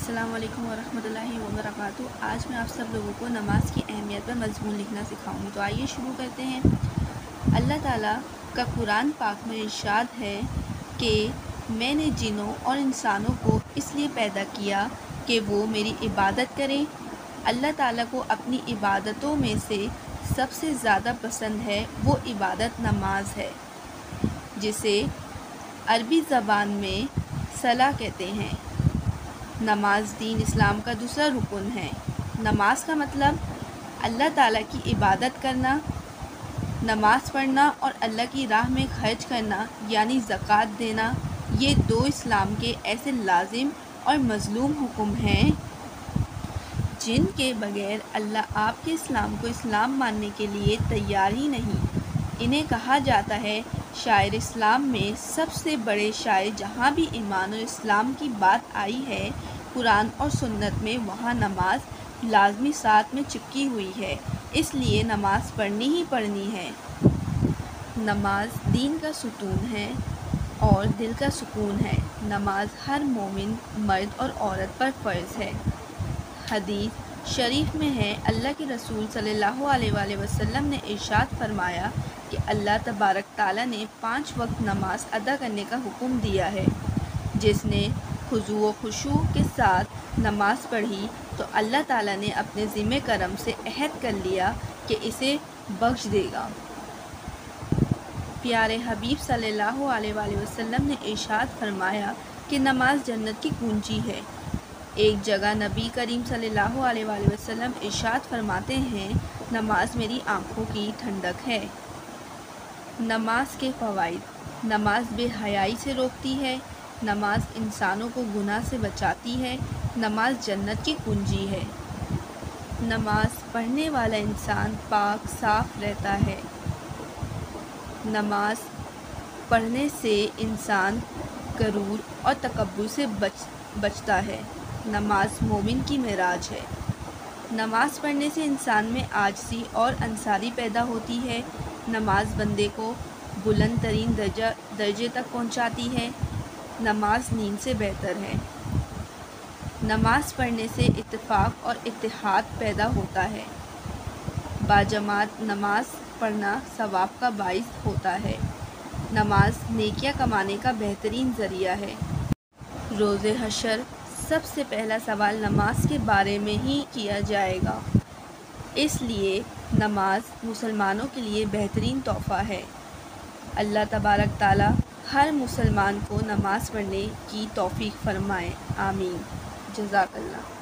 अस्सलाम वालेकुम वरहमतुल्लाहि वबरकातुहू। आज मैं आप सब लोगों को नमाज की अहमियत पर मज़मून लिखना सिखाऊंगी। तो आइए शुरू करते हैं। अल्लाह ताला का कुरान पाक में इरशाद है कि मैंने जिन्नों और इंसानों को इसलिए पैदा किया कि वो मेरी इबादत करें। अल्लाह ताला को अपनी इबादतों में से सबसे ज़्यादा पसंद है वो इबादत नमाज है, जिसे अरबी ज़बान में सला कहते हैं। नमाज दीन इस्लाम का दूसरा रुकन है। नमाज का मतलब अल्लाह ताला की इबादत करना, नमाज पढ़ना और अल्लाह की राह में खर्च करना यानी ज़कात देना। ये दो इस्लाम के ऐसे लाजिम और मज़लूम हुक्म हैं जिनके बगैर अल्लाह आपके इस्लाम को इस्लाम मानने के लिए तैयार ही नहीं। इन्हें कहा जाता है शायर इस्लाम में सबसे बड़े शायर। जहाँ भी ईमान और इस्लाम की बात आई है कुरान और सुन्नत में, वहाँ नमाज लाजमी साथ में चिपकी हुई है, इसलिए नमाज पढ़नी ही पढ़नी है। नमाज दीन का सुतून है और दिल का सुकून है। नमाज हर मोमिन मर्द और औरत पर फ़र्ज़ है। हदीस शरीफ में है, अल्लाह के रसूल सल्लल्लाहु अलैहि वसल्लम ने इरशाद फरमाया कि अल्लाह तबारक ताला ने 5 वक्त नमाज अदा करने का हुक्म दिया है। जिसने खुशू व खुशू के साथ नमाज पढ़ी तो अल्लाह ताला ने अपने ज़िम्मे करम से अहद कर लिया कि इसे बख्श देगा। प्यारे हबीब सल्लल्लाहु अलैहि वसल्लम ने इरशाद फरमाया कि नमाज जन्नत की कुंजी है। एक जगह नबी करीम सल्लल्लाहु अलैहि वसल्लम इरशाद फरमाते हैं, नमाज मेरी आँखों की ठंडक है। नमाज के फ़वाइद। नमाज बेहयाई से रोकती है। नमाज इंसानों को गुनाह से बचाती है। नमाज जन्नत की कुंजी है। नमाज पढ़ने वाला इंसान पाक साफ रहता है। नमाज पढ़ने से इंसान गरूर और तकब्बुर से बचता है। नमाज मोमिन की मेराज है। नमाज पढ़ने से इंसान में आजिज़ी और अंसारी पैदा होती है। नमाज बंदे को बुलंद तरीन दर्जे तक पहुंचाती है। नमाज नींद से बेहतर है। नमाज पढ़ने से इत्तेफाक और इत्तेहाद पैदा होता है। बाजमात नमाज पढ़ना सवाब का बाइस होता है। नमाज नेकियां कमाने का बेहतरीन ज़रिया है। रोज़े हशर सबसे पहला सवाल नमाज के बारे में ही किया जाएगा, इसलिए नमाज मुसलमानों के लिए बेहतरीन तोहफ़ा है। अल्लाह तबारक ताला हर मुसलमान को नमाज पढ़ने की तौफ़ीक़ फ़रमाए। आमीन। जज़ाकल्लाह।